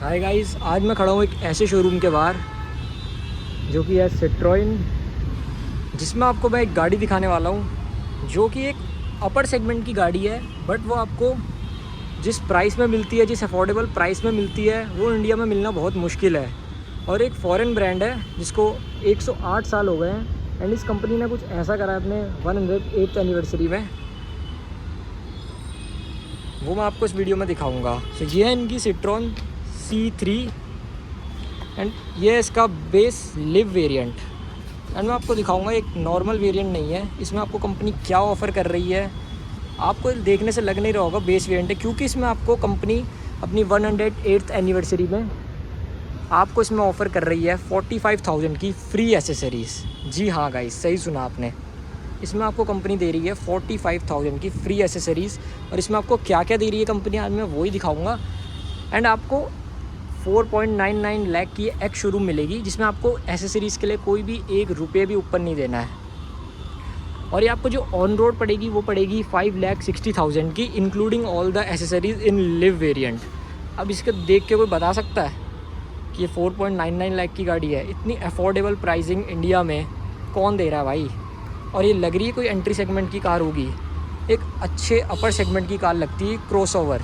Hi guys, आज मैं खड़ा हूँ एक ऐसे शोरूम के बाहर जो कि है सिट्रोइन, जिसमें आपको मैं एक गाड़ी दिखाने वाला हूँ जो कि एक अपर सेगमेंट की गाड़ी है। बट वो आपको जिस प्राइस में मिलती है, जिस अफोर्डेबल प्राइस में मिलती है, वो इंडिया में मिलना बहुत मुश्किल है। और एक फ़ॉरेन ब्रांड है जिसको 108 साल हो गए हैं एंड इस कंपनी ने कुछ ऐसा करा है अपने 108th एनिवर्सरी में, वो मैं आपको इस वीडियो में दिखाऊंगा। तो ये है इनकी सिट्रोन C3 एंड ये इसका बेस लिव वेरिएंट। एंड मैं आपको दिखाऊंगा, एक नॉर्मल वेरिएंट नहीं है, इसमें आपको कंपनी क्या ऑफ़र कर रही है। आपको देखने से लग नहीं रहा होगा बेस वेरिएंट है, क्योंकि इसमें आपको कंपनी अपनी 108th एनिवर्सरी में आपको इसमें ऑफ़र कर रही है 45,000 की फ्री एसेसरीज़। जी हाँ गाइस, सही सुना आपने, इसमें आपको कंपनी दे रही है 45,000 की फ्री एसेसरीज़। और इसमें आपको क्या क्या दे रही है कंपनी, आज मैं वही दिखाऊंगा। एंड आपको 4.99 लाख की एक शोरूम मिलेगी जिसमें आपको एसेसरीज़ के लिए कोई भी ₹1 भी ऊपर नहीं देना है। और ये आपको जो ऑन रोड पड़ेगी वो पड़ेगी 5,60,000 की, including all the accessories in live variant. अब इसको देख के कोई बता सकता है कि ये 4.99 लाख की गाड़ी है? इतनी अफोर्डेबल प्राइसिंग इंडिया में कौन दे रहा है भाई? और ये लग रही है कोई एंट्री सेगमेंट की कार होगी, एक अच्छे अपर सेगमेंट की कार लगती है, क्रॉसओवर।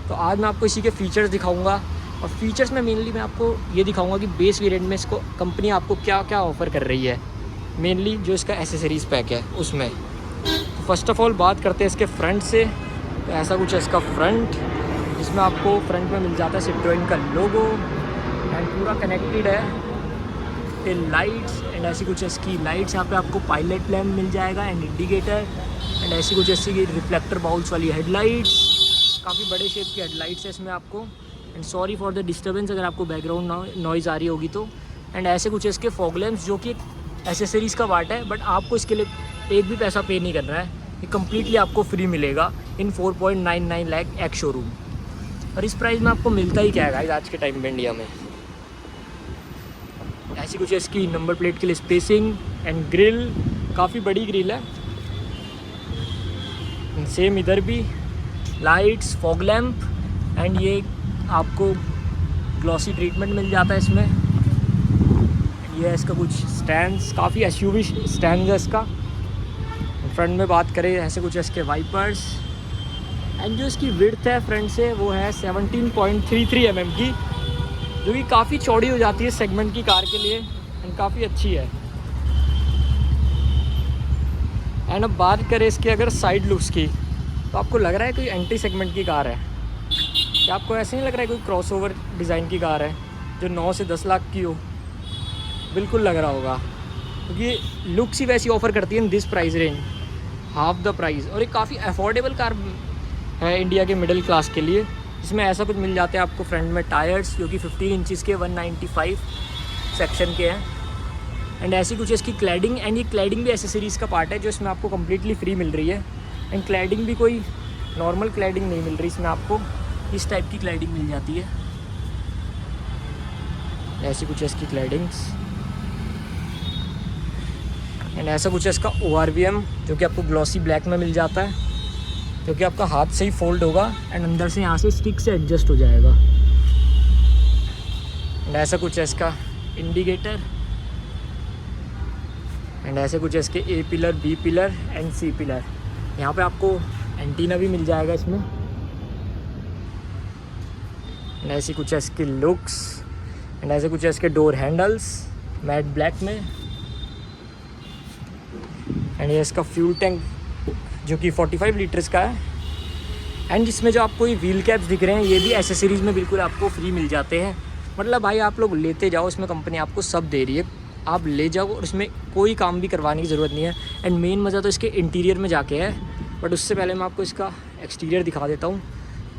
तो आज मैं आपको इसी के फ़ीचर्स दिखाऊंगा। और फीचर्स में मेनली मैं आपको ये दिखाऊंगा कि बेस वेरिएंट में इसको कंपनी आपको क्या क्या ऑफ़र कर रही है, मेनली जो इसका एसेसरीज़ पैक है उसमें। तो फर्स्ट ऑफ़ ऑल बात करते हैं इसके फ्रंट से। तो ऐसा कुछ है इसका फ्रंट, जिसमें आपको फ्रंट में मिल जाता है सिट्रोइन का लोगो एंड पूरा कनेक्टेड है। ये लाइट्स एंड ऐसी कुछ इसकी लाइट्स, यहाँ पे आपको पायलट लैम्प मिल जाएगा एंड इंडिकेटर एंड ऐसी कुछ ऐसी रिफ्लेक्टर बाउल्स वाली हेडलाइट्स, काफ़ी बड़े शेप की हेडलाइट्स है इसमें आपको। And sorry for the disturbance अगर आपको बैकग्राउंड नॉइज़ आ रही होगी तो। एंड ऐसे कुछ इसके फॉग लैम्प्स जो कि एसेसरीज़ का पार्ट है, बट आपको इसके लिए एक भी पैसा पे नहीं करना है, ये कम्प्लीटली आपको फ्री मिलेगा इन 4.99 लाख एक शोरूम। और इस प्राइस में आपको मिलता ही क्या है गाइस आज के टाइम में इंडिया में। ऐसी कुछ इसकी नंबर प्लेट के लिए स्पेसिंग एंड ग्रिल, काफ़ी बड़ी ग्रिल है। सेम इधर भी लाइट्स, फॉग लैम्प एंड ये आपको ग्लॉसी ट्रीटमेंट मिल जाता है इसमें। ये है इसका कुछ स्टैंड्स, काफ़ी एसयूवी स्टैंड है इसका। फ्रंट में बात करें, ऐसे कुछ इसके वाइपर्स एंड जो इसकी विड्थ है फ्रंट से वो है 17.33 mm की, जो कि काफ़ी चौड़ी हो जाती है सेगमेंट की कार के लिए एंड काफ़ी अच्छी है। एंड अब बात करें इसके अगर साइड लुक्स की, तो आपको लग रहा है कोई एंट्री सेगमेंट की कार है क्या? आपको ऐसे नहीं लग रहा है कोई क्रॉसओवर डिज़ाइन की कार है जो 9 से 10 लाख की हो? बिल्कुल लग रहा होगा, क्योंकि लुक्स ही वैसी ऑफ़र करती है in this price range, half the price. और एक काफ़ी अफोर्डेबल कार है इंडिया के मिडिल क्लास के लिए। इसमें ऐसा कुछ मिल जाता है आपको फ्रंट में टायर्स जो कि 15 इंचज़ के 195 सेक्शन के हैं। एंड ऐसी कुछ इसकी क्लैडिंग, एंड ये क्लैडिंग भी एसेसरीज़ का पार्ट है जो इसमें आपको कम्प्लीटली फ्री मिल रही है। एंड क्लैडिंग भी कोई नॉर्मल क्लैडिंग नहीं मिल रही, इसमें आपको इस टाइप की क्लैडिंग मिल जाती है। ऐसी कुछ है इसकी क्लैडिंग्स एंड ऐसा कुछ है इसका ORVM, जो कि आपको ग्लॉसी ब्लैक में मिल जाता है, जो कि आपका हाथ से ही फोल्ड होगा एंड अंदर से यहाँ से स्टिक से एडजस्ट हो जाएगा। एंड ऐसा कुछ है इसका इंडिकेटर एंड ऐसे कुछ है इसके A pillar, B pillar and C pillar. यहाँ पे आपको एंटीना भी मिल जाएगा इसमें। एंड ऐसी कुछ है इसकी लुक्स एंड ऐसे कुछ है इसके डोर हैंडल्स मैट ब्लैक में। एंड ये इसका फ्यूल टैंक जो कि 45 लीटर्स का है। एंड जिसमें जो आपको ये व्हील कैप्स दिख रहे हैं, ये भी एसेसरीज़ में बिल्कुल आपको फ्री मिल जाते हैं। मतलब भाई आप लोग लेते जाओ, इसमें कंपनी आपको सब दे रही है, आप ले जाओ और इसमें कोई काम भी करवाने की ज़रूरत नहीं है। एंड मेन मज़ा तो इसके इंटीरियर में जाके है। बट उससे पहले मैं आपको इसका एक्सटीरियर दिखा देता हूँ,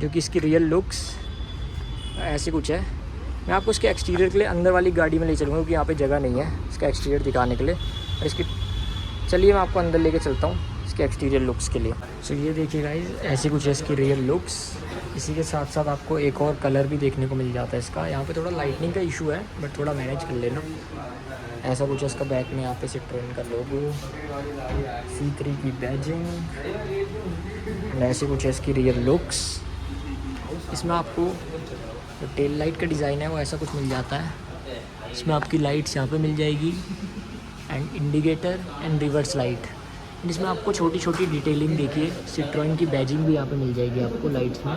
जो कि इसकी रियल लुक्स ऐसे कुछ है। मैं आपको इसके एक्सटीरियर के लिए अंदर वाली गाड़ी में ले चलूँगा, क्योंकि यहाँ पे जगह नहीं है इसका एक्सटीरियर दिखाने के लिए। और इसकी चलिए मैं आपको अंदर लेके चलता हूँ इसके एक्सटीरियर लुक्स के लिए। सो ये देखिए गाइस, ऐसी कुछ है इसकी रियल लुक्स। इसी के साथ साथ आपको एक और कलर भी देखने को मिल जाता है इसका। यहाँ पे थोड़ा लाइटनिंग का इशू है, बट थोड़ा मैनेज कर लेना। ऐसा कुछ है इसका बैक में, यहाँ पे सिट्रोइन का लोगो, C3 की बैजिंग एंड ऐसे कुछ है इसकी रियल लुक्स। इसमें आपको तो टेल लाइट का डिज़ाइन है वो ऐसा कुछ मिल जाता है। इसमें आपकी लाइट्स यहाँ पे मिल जाएगी and indicator and reverse light. इसमें आपको छोटी छोटी डिटेलिंग देखिए, सिट्रोइन की बैजिंग भी यहाँ पे मिल जाएगी आपको लाइट्स में।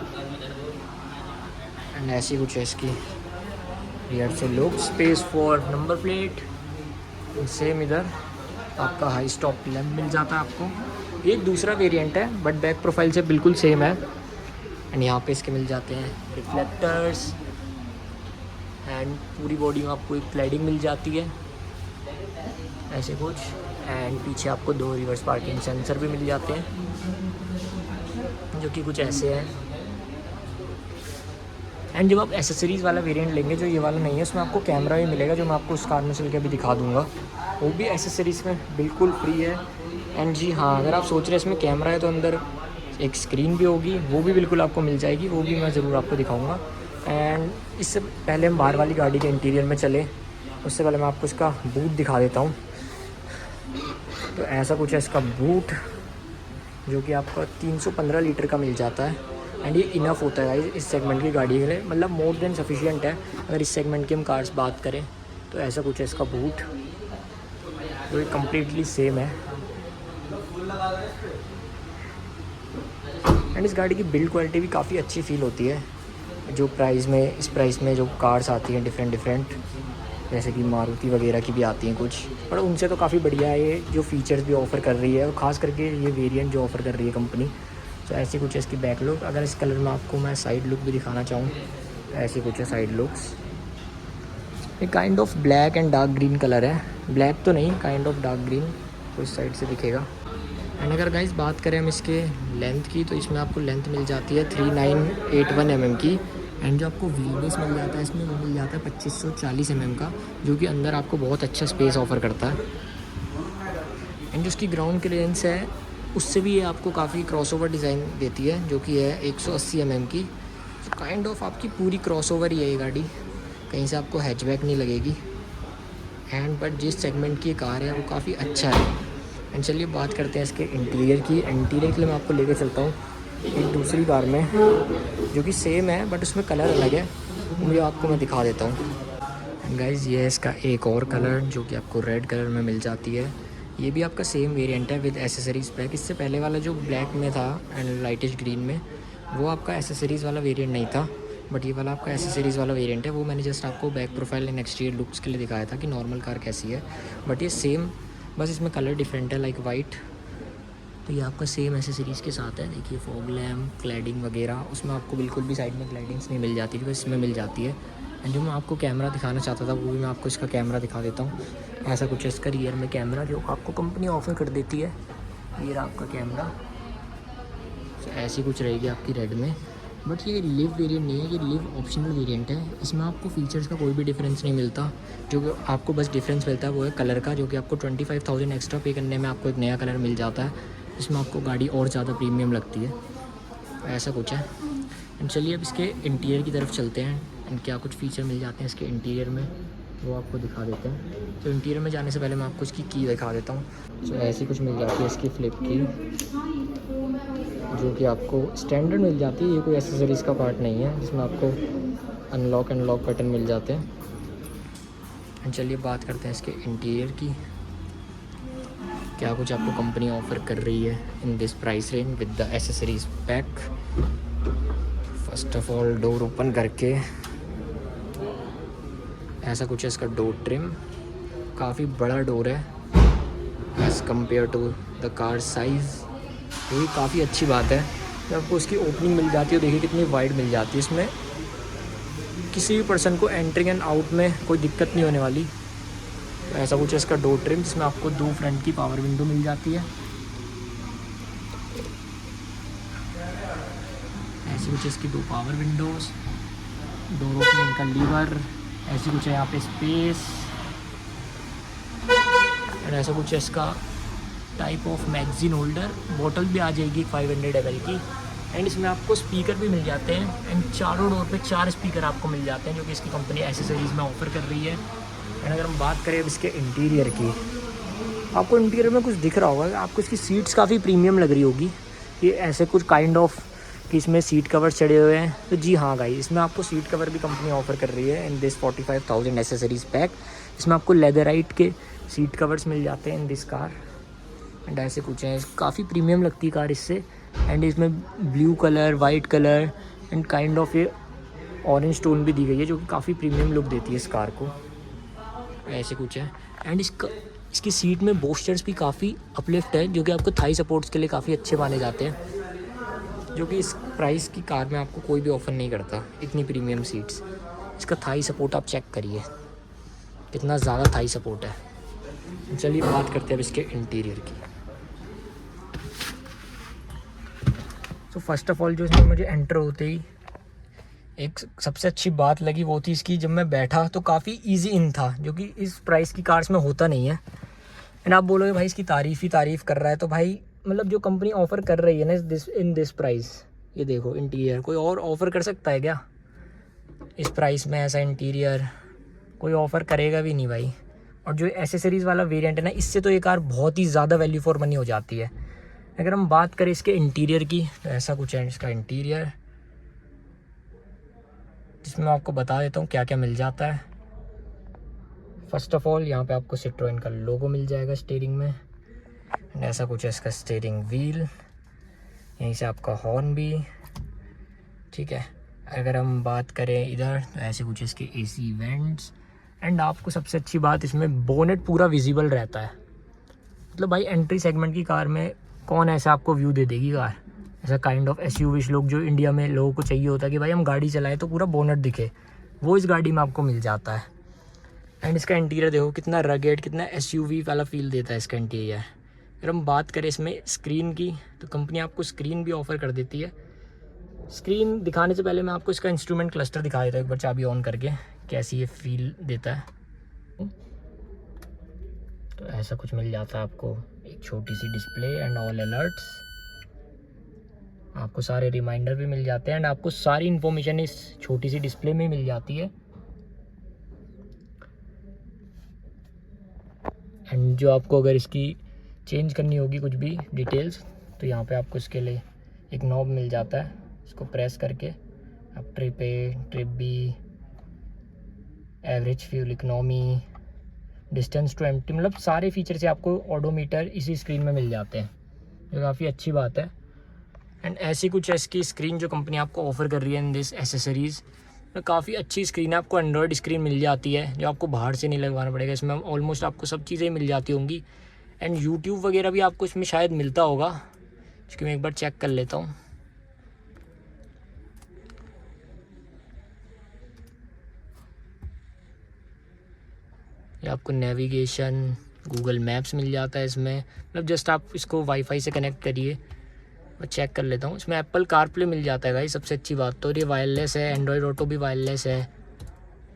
एंड ऐसी कुछ है इसकी रियर से look. Space for number plate. Same इधर आपका हाई स्टॉप लैम्प मिल जाता है आपको। ये एक दूसरा वेरिएंट है बट बैक प्रोफाइल से बिल्कुल सेम है। एंड यहाँ पे इसके मिल जाते हैं रिफ्लेक्टर्स एंड पूरी बॉडी में आपको एक क्लैडिंग मिल जाती है ऐसे कुछ। एंड पीछे आपको 2 रिवर्स पार्किंग सेंसर भी मिल जाते हैं जो कि कुछ ऐसे हैं। एंड जब आप एसेसरीज़ वाला वेरिएंट लेंगे, जो ये वाला नहीं है, उसमें आपको कैमरा भी मिलेगा जो मैं आपको उस कार में चल के अभी दिखा दूंगा। वो भी एसेसरीज़ में बिल्कुल फ्री है। एंड जी हाँ, अगर आप सोच रहे हैं इसमें कैमरा है तो अंदर एक स्क्रीन भी होगी, वो भी बिल्कुल आपको मिल जाएगी, वो भी मैं ज़रूर आपको दिखाऊँगा। एंड इससे पहले हम बाहर वाली गाड़ी के इंटीरियर में चले, उससे पहले मैं आपको इसका बूट दिखा देता हूँ। तो ऐसा कुछ है इसका बूट, जो कि आपका 315 लीटर का मिल जाता है। एंड ये इनफ होता है गाइस इस सेगमेंट की गाड़ी के लिए, मतलब मोर देन सफिशिएंट है अगर इस सेगमेंट की हम कार्स बात करें। तो ऐसा कुछ है इसका बूट, जो ये कम्प्लीटली सेम है। एंड इस गाड़ी की बिल्ड क्वालिटी भी काफ़ी अच्छी फील होती है। जो प्राइस में, इस प्राइस में जो कार्स आती हैं डिफरेंट जैसे कि मारुति वगैरह की भी आती हैं कुछ, पर उनसे तो काफ़ी बढ़िया है ये जो फीचर्स भी ऑफ़र कर रही है, और ख़ास करके ये वेरिएंट जो ऑफ़र कर रही है कंपनी। तो ऐसी कुछ है इसकी बैक लुक। अगर इस कलर में आपको मैं साइड लुक भी दिखाना चाहूँ, ऐसी कुछ है साइड लुक्स। ये kind of black and dark green colour है, ब्लैक तो नहीं, काइंड ऑफ डार्क ग्रीन तो इस साइड से दिखेगा। एंड अगर गाइस बात करें हम इसके लेंथ की, तो इसमें आपको लेंथ मिल जाती है 3981 mm की। एंड जो आपको व्हील बेस मिल जाता है इसमें, वो मिल जाता है 2540 mm का, जो कि अंदर आपको बहुत अच्छा स्पेस ऑफ़र करता है। एंड जो उसकी ग्राउंड क्लियरेंस है उससे भी ये आपको काफ़ी क्रॉसओवर डिज़ाइन देती है, जो कि है 180 mm की। तो काइंड ऑफ आपकी पूरी क्रॉसओवर ही है ये गाड़ी, कहीं से आपको हैचबैक नहीं लगेगी। एंड बट जिस सेगमेंट की कार है वो काफ़ी अच्छा है। एंड चलिए बात करते हैं इसके इंटीरियर की। इंटीरियर के लिए मैं आपको लेके चलता हूँ एक दूसरी कार में, जो कि सेम है बट उसमें कलर अलग है, वो भी आपको मैं दिखा देता हूँ। गाइज़ ये है इसका एक और कलर, जो कि आपको रेड कलर में मिल जाती है। ये भी आपका सेम वेरिएंट है विद एसेसरीज़ पैक। इससे पहले वाला जो ब्लैक में था एंड लाइटिश ग्रीन में, वो आपका एसेसरीज़ वाला वेरिएंट नहीं था, बट ये वाला आपका एसेसरीज़ वाला वेरिएंट है। वो मैंने जस्ट आपको back profile and exterior looks के लिए दिखाया था कि नॉर्मल कार कैसी है, बट ये सेम, बस इसमें कलर डिफरेंट है लाइक वाइट। तो ये आपका सेम एसेसरीज़ के साथ है। देखिए फॉग लैम्प, क्लैडिंग वगैरह, उसमें आपको बिल्कुल भी साइड में क्लैडिंग्स नहीं मिल जाती थी, बस इसमें मिल जाती है। एंड जो मैं आपको कैमरा दिखाना चाहता था, वो भी मैं आपको इसका कैमरा दिखा देता हूँ। ऐसा कुछ है इसका रियर में कैमरा, जो आपको कंपनी ऑफर कर देती है। ये रहा आपका कैमरा, तो ऐसी कुछ रहेगी आपकी रेड में। बट ये लिव वेरिएंट नहीं है, ये लिव ऑप्शनल वेरिएंट है। इसमें आपको फीचर्स का कोई भी डिफरेंस नहीं मिलता, जो आपको बस डिफरेंस मिलता है वो है कलर का, जो कि आपको 25,000 एक्स्ट्रा पे करने में आपको एक नया कलर मिल जाता है, इसमें आपको गाड़ी और ज़्यादा प्रीमियम लगती है। ऐसा कुछ है। एंड चलिए अब इसके इंटीरियर की तरफ चलते हैं एंड क्या कुछ फ़ीचर मिल जाते हैं इसके इंटीरियर में, वो आपको दिखा देते हैं। तो इंटीरियर में जाने से पहले मैं आपको इसकी की दिखा देता हूँ। तो ऐसी कुछ मिल जाती है इसकी फ्लिप की, जो कि आपको स्टैंडर्ड मिल जाती है। ये कोई एसेसरीज़ का पार्ट नहीं है, जिसमें आपको अनलॉक एंड लॉक बटन मिल जाते हैं। एंड चलिए बात करते हैं इसके इंटीरियर की, क्या कुछ आपको कंपनी ऑफ़र कर रही है in this price range with the accessories pack. First of all door open करके ऐसा कुछ है इसका डोर ट्रिम, काफ़ी बड़ा डोर है as compare to the car size. ये काफ़ी अच्छी बात है कि आपको उसकी ओपनिंग मिल जाती है। देखिए कितनी वाइड मिल जाती है, इसमें किसी भी पर्सन को एंट्रिंग एंड आउट में कोई दिक्कत नहीं होने वाली। तो ऐसा कुछ है इसका डोर ट्रिम, जिसमें आपको 2 फ्रंट की पावर विंडो मिल जाती है। ऐसी कुछ है इसकी 2 पावर विंडोज़, डोर ओपनिंग का लीवर, ऐसी कुछ है यहाँ पे स्पेस। और ऐसा कुछ है इसका टाइप ऑफ मैगजीन होल्डर, बोतल भी आ जाएगी 500 ml की। एंड इसमें आपको स्पीकर भी मिल जाते हैं। एंड चारों डोर पे 4 स्पीकर आपको मिल जाते हैं, जो कि इसकी कंपनी एसेसरीज़ में ऑफ़र कर रही है। एंड अगर हम बात करें अब इसके इंटीरियर की, आपको इंटीरियर में कुछ दिख रहा होगा, आपको इसकी सीट्स काफ़ी प्रीमियम लग रही होगी। ये ऐसे कुछ काइंड ऑफ कि इसमें सीट कवर्स चढ़े हुए हैं, तो जी हाँ गाइस, इसमें आपको सीट कवर भी कंपनी ऑफ़र कर रही है इन दिस 45,000 एसेसरीज़ पैक। इसमें आपको लेदराइट के सीट कवर्स मिल जाते हैं इन दिस कार। एंड ऐसे कुछ है, काफ़ी प्रीमियम लगती है कार इससे। एंड इसमें blue colour, white colour and kind of ये ऑरेंज टोन भी दी गई है, जो कि काफ़ी प्रीमियम लुक देती है इस कार को। ऐसे कुछ है। एंड इसकी सीट में बोस्चर्स भी काफ़ी अपलिफ्ट है, जो कि आपको थाई सपोर्ट्स के लिए काफ़ी अच्छे माने जाते हैं, जो कि इस प्राइस की कार में आपको कोई भी ऑफ़र नहीं करता इतनी प्रीमियम सीट्स। इसका थाई सपोर्ट आप चेक करिए कितना ज़्यादा थाई सपोर्ट है। चलिए बात करते हैं अब इसके इंटीरियर की। तो फर्स्ट ऑफ ऑल जो इसमें मुझे एंटर होते ही एक सबसे अच्छी बात लगी वो थी इसकी, जब मैं बैठा तो काफ़ी इजी इन था, जो कि इस प्राइस की कार्स में होता नहीं है। एंड आप बोलोगे भाई इसकी तारीफ़ कर रहा है, तो भाई मतलब जो कंपनी ऑफ़र कर रही है ना इन दिस प्राइस, ये देखो इंटीरियर, कोई और ऑफ़र कर सकता है क्या इस प्राइस में? ऐसा इंटीरियर कोई ऑफ़र करेगा भी नहीं भाई। और जो एसेसरीज़ वाला वेरिएंट है ना, इससे तो ये कार बहुत ही ज़्यादा वैल्यू फॉर मनी हो जाती है। अगर हम बात करें इसके इंटीरियर की, तो ऐसा कुछ है इसका इंटीरियर, जिसमें मैं आपको बता देता हूँ क्या क्या मिल जाता है। फर्स्ट ऑफ ऑल यहाँ पे आपको सिट्रोएन का लोगो मिल जाएगा स्टीयरिंग में। एंड ऐसा कुछ है इसका स्टीयरिंग व्हील, यहीं से आपका हॉर्न भी, ठीक है। अगर हम बात करें इधर, तो ऐसे कुछ इसके एसी वेंट्स। एंड आपको सबसे अच्छी बात, इसमें बोनेट पूरा विजिबल रहता है। मतलब भाई एंट्री सेगमेंट की कार में कौन ऐसा आपको व्यू दे देगी कार, ऐसा काइंड ऑफ एसयूवी लोग जो इंडिया में लोगों को चाहिए होता है कि भाई हम गाड़ी चलाएं तो पूरा बोनेट दिखे, वो इस गाड़ी में आपको मिल जाता है। एंड इसका इंटीरियर देखो कितना रगेड, कितना एसयूवी वाला फील देता है इसका इंटीरियर। अगर हम बात करें इसमें स्क्रीन की, तो कंपनी आपको स्क्रीन भी ऑफ़र कर देती है। स्क्रीन दिखाने से पहले मैं आपको इसका इंस्ट्रूमेंट क्लस्टर दिखा देता हूँ एक बार चाबी ऑन करके, कैसी ये फील देता है। तो ऐसा कुछ मिल जाता है आपको, एक छोटी सी डिस्प्ले एंड ऑल अलर्ट्स, आपको सारे रिमाइंडर भी मिल जाते हैं। एंड आपको सारी इन्फॉर्मेशन इस छोटी सी डिस्प्ले में मिल जाती है। एंड जो आपको अगर इसकी चेंज करनी होगी कुछ भी डिटेल्स, तो यहाँ पे आपको इसके लिए एक नॉब मिल जाता है, इसको प्रेस करके आप trip A, trip B, average fuel economy, distance to empty, मतलब सारे फीचर से आपको ऑडोमीटर इसी स्क्रीन में मिल जाते हैं, जो काफ़ी अच्छी बात है। एंड ऐसी कुछ इसकी स्क्रीन जो कंपनी आपको ऑफ़र कर रही है इन दिस एसेसरीज़, काफ़ी अच्छी स्क्रीन है। आपको एंड्रॉयड स्क्रीन मिल जाती है, जो आपको बाहर से नहीं लगवाना पड़ेगा। इसमें ऑलमोस्ट आपको सब चीज़ें मिल जाती होंगी। एंड यूट्यूब वगैरह भी आपको इसमें शायद मिलता होगा, इसकी मैं एक बार चेक कर लेता हूँ। ये आपको नेविगेशन, गूगल मैप्स मिल जाता है इसमें। मतलब जस्ट आप इसको वाईफाई से कनेक्ट करिए। मैं चेक कर लेता हूँ, इसमें एप्पल कारप्ले मिल जाता है भाई, सबसे अच्छी बात तो। ये वायरलेस है, एंड्रॉयड ऑटो भी वायरलेस है।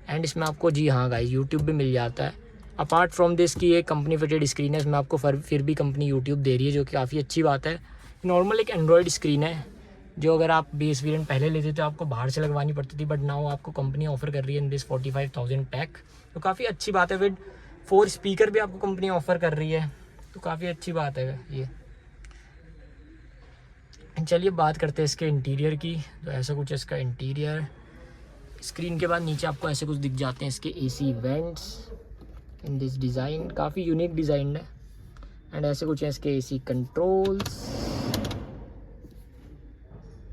एंड इसमें आपको जी हाँ गाइस यूट्यूब भी मिल जाता है। अपार्ट फ्रॉम दिस की ये कंपनी फिटेड स्क्रीन है, इसमें आपको फिर भी कंपनी यूट्यूब दे रही है, जो कि काफ़ी अच्छी बात है। नॉर्मल एक एंड्रॉयड स्क्रीन है, जो अगर आप बेस वेरिएंट पहले लेते तो आपको बाहर से लगवानी पड़ती थी, बट नाउ आपको कंपनी ऑफर कर रही है इन दिस 45,000 पैक, तो काफ़ी अच्छी बात है। विद 4 स्पीकर भी आपको कंपनी ऑफर कर रही है, तो काफ़ी अच्छी बात है ये। चलिए बात करते हैं इसके इंटीरियर की। तो ऐसा कुछ है इसका इंटीरियर। स्क्रीन के बाद नीचे आपको ऐसे कुछ दिख जाते हैं इसके AC vents in this design, काफ़ी यूनिक डिज़ाइन है। एंड ऐसे कुछ है इसके एसी कंट्रोल्स,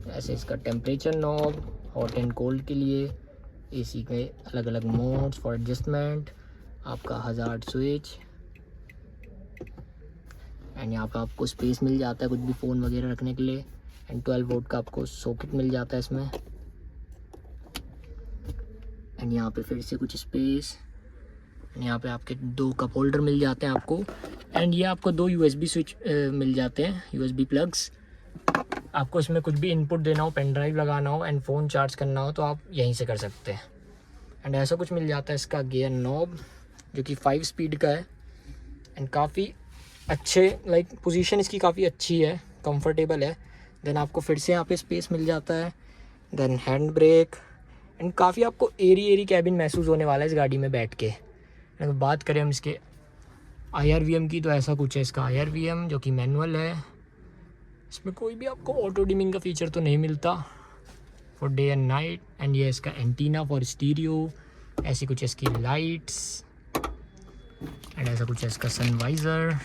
ऐसे इसका temperature knob, hot and cold के लिए, एसी के अलग अलग मोड्स फॉर एडजस्टमेंट, आपका हज़ार्ड स्विच। एंड यहाँ पे आपको स्पेस मिल जाता है कुछ भी फ़ोन वगैरह रखने के लिए। एंड 12 वोल्ट का आपको सॉकेट मिल जाता है इसमें। एंड यहाँ पे फिर से कुछ स्पेस। यहाँ पे आपके 2 कप होल्डर मिल जाते हैं आपको। एंड ये आपको 2 USB स्विच मिल जाते हैं, USB प्लग्स। आपको इसमें कुछ भी इनपुट देना हो, पेन ड्राइव लगाना हो एंड फ़ोन चार्ज करना हो, तो आप यहीं से कर सकते हैं। एंड ऐसा कुछ मिल जाता है इसका गियर नॉब, जो कि 5 स्पीड का है। एंड काफ़ी अच्छे पोजीशन इसकी काफ़ी अच्छी है, कंफर्टेबल है। देन आपको फिर से यहाँ पे स्पेस मिल जाता है। Then hand brake. एंड काफ़ी आपको एरी कैबिन महसूस होने वाला है इस गाड़ी में बैठ के। अगर बात करें हम इसके IRVM की, तो ऐसा कुछ है इसका IRVM, जो कि मैनुअल है। इसमें कोई भी आपको ऑटो डिमिंग का फीचर तो नहीं मिलता for day and night. And ये इसका एंटीना फॉर स्टीरियो, ऐसी कुछ इसकी लाइट्स, एंड ऐसा कुछ इसका सनवाइज़र।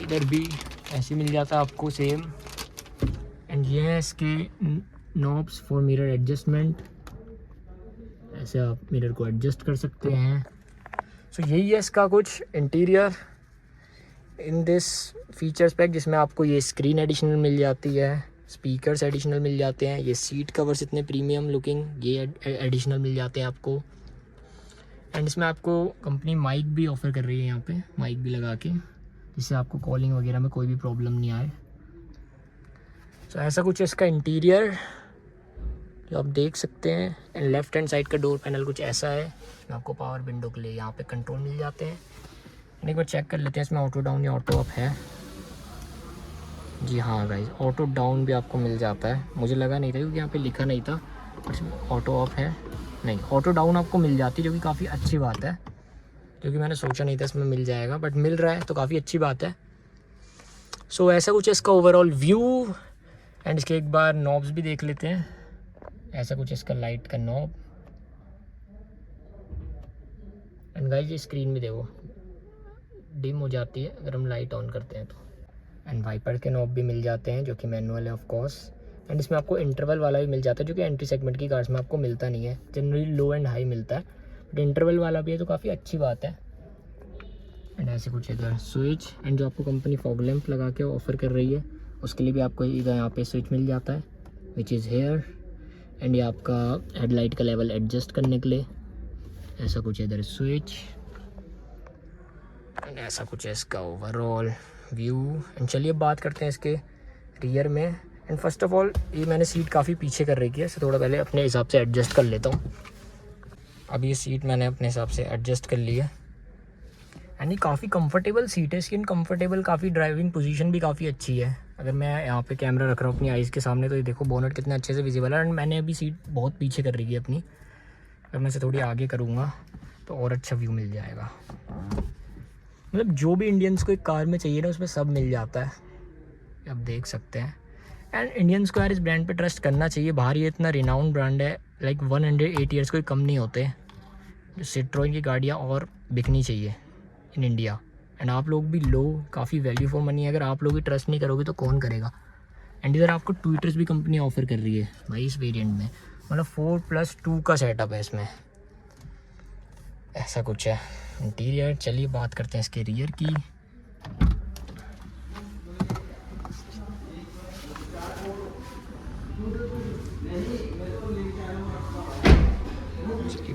इधर भी ऐसे मिल जाता है आपको सेम। एंड ये है इसके नॉब्स फॉर मिरर एडजस्टमेंट, ऐसे आप मिरर को एडजस्ट कर सकते हैं। सो यही है इसका कुछ interior in this features pack, जिसमें आपको ये स्क्रीन एडिशनल मिल जाती है, स्पीकर्स एडिशनल मिल जाते हैं, ये सीट कवर्स इतने प्रीमियम लुकिंग ये एडिशनल मिल जाते हैं आपको। एंड इसमें आपको कंपनी माइक भी ऑफ़र कर रही है, यहाँ पे माइक भी लगा के, जिससे आपको कॉलिंग वगैरह में कोई भी प्रॉब्लम नहीं आए। सो ऐसा कुछ इसका इंटीरियर जो आप देख सकते हैं। एंड लेफ्ट हैंड साइड का डोर पैनल कुछ ऐसा है, इसमें आपको पावर विंडो के लिए यहाँ पे कंट्रोल मिल जाते हैं। एक बार चेक कर लेते हैं इसमें ऑटो डाउन या ऑटो अप है। जी हाँ गाइस, ऑटो डाउन भी आपको मिल जाता है। मुझे लगा नहीं था क्योंकि यहाँ पे लिखा नहीं था, पर इसमें ऑटो अप है नहीं, ऑटो डाउन आपको मिल जाती है, जो कि काफ़ी अच्छी बात है, क्योंकि मैंने सोचा नहीं था इसमें मिल जाएगा, बट मिल रहा है तो काफ़ी अच्छी बात है। सो ऐसा कुछ है इसका ओवरऑल व्यू। एंड इसके एक बार नॉब्स भी देख लेते हैं। ऐसा कुछ इसका लाइट का नॉब। एंड गाइस ये स्क्रीन भी देखो डिम हो जाती है अगर हम लाइट ऑन करते हैं तो। एंड वाइपर के नॉब भी मिल जाते हैं जो कि मैनुअल है ऑफ कोर्स। एंड इसमें आपको इंटरवल वाला भी मिल जाता है, जो कि एंट्री सेगमेंट की कार्स में आपको मिलता नहीं है, जनरली लो एंड हाई मिलता है, बट इंटरवल वाला भी है तो काफ़ी अच्छी बात है। एंड ऐसे कुछ इधर स्विच, एंड जो आपको कंपनी फॉग लैंप लगा के ऑफ़र कर रही है उसके लिए भी आपको इधर यहाँ पे स्विच मिल जाता है, विच इज़ हेयर। एंड ये आपका हेडलाइट का लेवल एडजस्ट करने के लिए ऐसा कुछ इधर स्विच। एंड ऐसा कुछ है इसका ओवरऑल व्यू। एंड चलिए बात करते हैं इसके रियर में। एंड फर्स्ट ऑफ ऑल ये मैंने सीट काफ़ी पीछे कर रखी है, इससे थोड़ा पहले अपने हिसाब से एडजस्ट कर लेता हूँ। अब ये सीट मैंने अपने हिसाब से एडजस्ट कर ली है। एंड ये काफ़ी कंफर्टेबल सीट है, स्किन कंफर्टेबल, काफ़ी ड्राइविंग पोजीशन भी काफ़ी अच्छी है। अगर मैं यहाँ पे कैमरा रख रहा हूँ अपनी आइज़ के सामने तो ये देखो बोनट कितना अच्छे से विजिबल है। एंड मैंने अभी सीट बहुत पीछे कर रही है अपनी, अगर मैं इसे थोड़ी आगे करूँगा तो और अच्छा व्यू मिल जाएगा। मतलब जो भी इंडियंस को एक कार में चाहिए ना उसमें सब मिल जाता है, आप देख सकते हैं। एंड इंडियंस को यार इस ब्रांड पे ट्रस्ट करना चाहिए। बाहर ये इतना रिनाउंड ब्रांड है, लाइक 108 ईयर्स कोई कम नहीं होते। जो सिट्रोइन की गाड़ियाँ और बिकनी चाहिए इन इंडिया। एंड आप लोग भी लो, काफ़ी वैल्यू फॉर मनी है। अगर आप लोग भी ट्रस्ट नहीं करोगे तो कौन करेगा। एंड इधर आपको ट्विटर्स भी कंपनी ऑफ़र कर रही है भाई इस वेरिएंट में, मतलब 4+2 का सेटअप है इसमें। ऐसा कुछ है इंटीरियर। चलिए बात करते हैं इसके रियर की।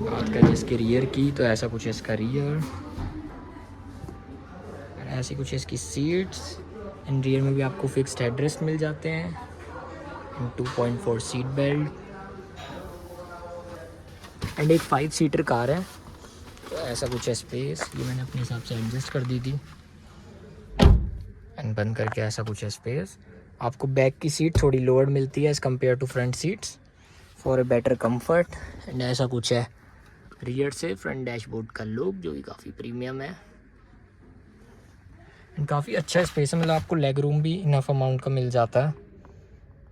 बात करें इसके रियर की तो ऐसा कुछ है इसका रियर। ऐसी कुछ है इसकी सीट्स। एंड रियर में भी आपको फिक्स्ड हेडरेस्ट मिल जाते हैं एंड 2.4 सीट बेल्ट। एंड एक 5 सीटर कार है तो ऐसा कुछ है स्पेस। ये मैंने अपने हिसाब से एडजस्ट कर दी थी। एंड बंद करके ऐसा कुछ है स्पेस। आपको बैक की सीट थोड़ी लोअर मिलती है as compare to front seats for a better comfort. And ऐसा कुछ है रियर से फ्रंट डैशबोर्ड का लुक, जो कि काफ़ी प्रीमियम है एंड काफ़ी अच्छा स्पेस है। मतलब आपको लेग रूम भी इनफ अमाउंट का मिल जाता है।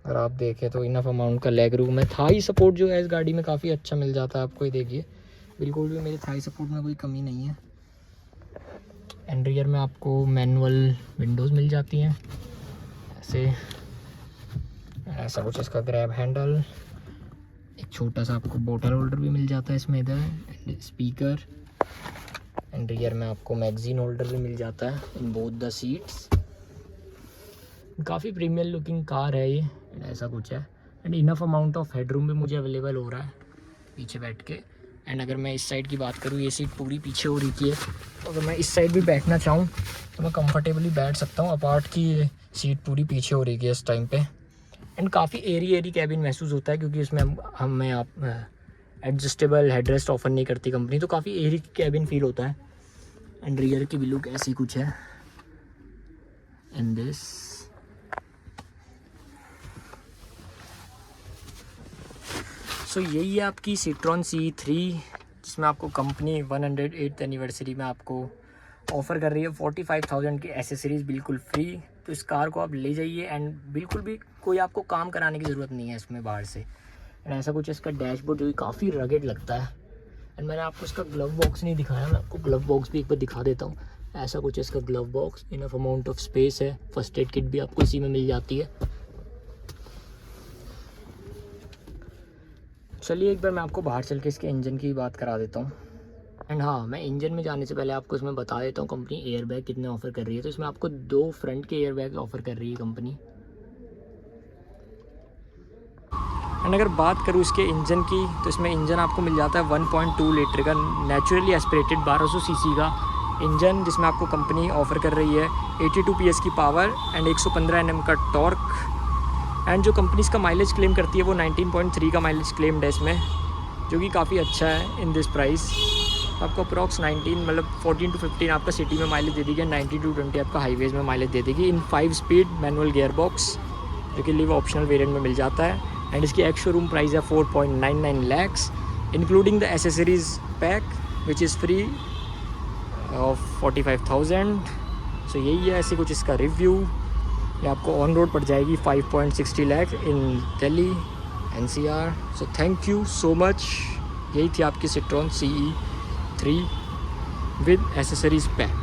अगर आप देखें तो इनफ अमाउंट का लेग रूम है। थाई सपोर्ट जो है इस गाड़ी में काफ़ी अच्छा मिल जाता है आपको। ये देखिए बिल्कुल भी मेरे थाई सपोर्ट में कोई कमी नहीं है। एंड रियर में आपको मैनुअल विंडोज़ मिल जाती हैं ऐसे। ऐसा कुछ इसका ग्रैब हैंडल, एक छोटा सा आपको बोतल होल्डर भी मिल जाता है इसमें इधर, एंड स्पीकर। एंड रियर में आपको मैगजीन होल्डर भी मिल जाता है इन बोथ द सीट्स। काफ़ी प्रीमियम लुकिंग कार है ये। एंड ऐसा कुछ है। And enough amount of headroom भी मुझे अवेलेबल हो रहा है पीछे बैठ के। एंड अगर मैं इस साइड की बात करूँ, ये सीट पूरी पीछे हो रही है, तो अगर मैं इस साइड भी बैठना चाहूँ तो मैं कंफर्टेबली बैठ सकता हूँ। अपार्ट की सीट पूरी पीछे हो रही है इस टाइम पे। एंड काफ़ी एरी कैबिन महसूस होता है, क्योंकि इसमें हमें आप एडजस्टेबल हेडरेस्ट ऑफर नहीं करती कंपनी, तो काफ़ी एरी कैबिन फील होता है। एंड रियर की भी लुक ऐसी कुछ है इन दिस। सो यही है आपकी सिट्रॉन C3, जिसमें आपको कंपनी 108th एनिवर्सरी में आपको ऑफ़र कर रही है 45,000 की एसेसरीज़ बिल्कुल फ्री। तो इस कार को आप ले जाइए एंड बिल्कुल भी कोई आपको काम कराने की ज़रूरत नहीं है इसमें बाहर से। एंड ऐसा कुछ इसका डैशबोर्ड जो कि काफ़ी रगेड लगता है। एंड मैंने आपको इसका ग्लव बॉक्स नहीं दिखाया, मैं आपको ग्लव बॉक्स भी एक बार दिखा देता हूँ। ऐसा कुछ इसका glove box, enough amount of space है, फर्स्ट एड किट भी आपको इसी में मिल जाती है। चलिए एक बार मैं आपको बाहर चल के इसके इंजन की बात करा देता हूँ। एंड हाँ, मैं इंजन में जाने से पहले आपको इसमें बता देता हूँ कंपनी एयर बैग कितने ऑफ़र कर रही है। तो इसमें आपको 2 फ्रंट के एयर बैग ऑफ़र कर रही है कंपनी। एंड अगर बात करूँ इसके इंजन की, तो इसमें इंजन आपको मिल जाता है 1.2 लीटर का नेचुरली एस्पिरेटेड 1200 सीसी का इंजन, जिसमें आपको कंपनी ऑफ़र कर रही है 82 PS की पावर एंड 115 Nm का टॉर्क। एंड जो कंपनी इसका माइलेज क्लेम करती है वो 19.3 का माइलेज क्लेम्ड है इसमें, जो कि काफ़ी अच्छा है इन दिस प्राइस। आपको अप्रॉक्स 19 मतलब 14 to 15 आपका सिटी में माइलेज दे देगी एंड 19 to 20 आपका हाईवेज़ में माइलेज दे देगी इन 5 स्पीड मैनुअल गियर बॉक्स, जो कि लिव ऑप्शनल वेरिएंट में मिल जाता है। एंड इसकी एक्स शोरूम प्राइस है 4.99 lakhs including the accessories pack which is free of 45,000। सो यही है ऐसे कुछ इसका रिव्यू। ये आपको ऑन रोड पड़ जाएगी 5.60 lakh in Delhi NCR। So thank you so much. यही थी आपकी citron CE3 with accessories pack.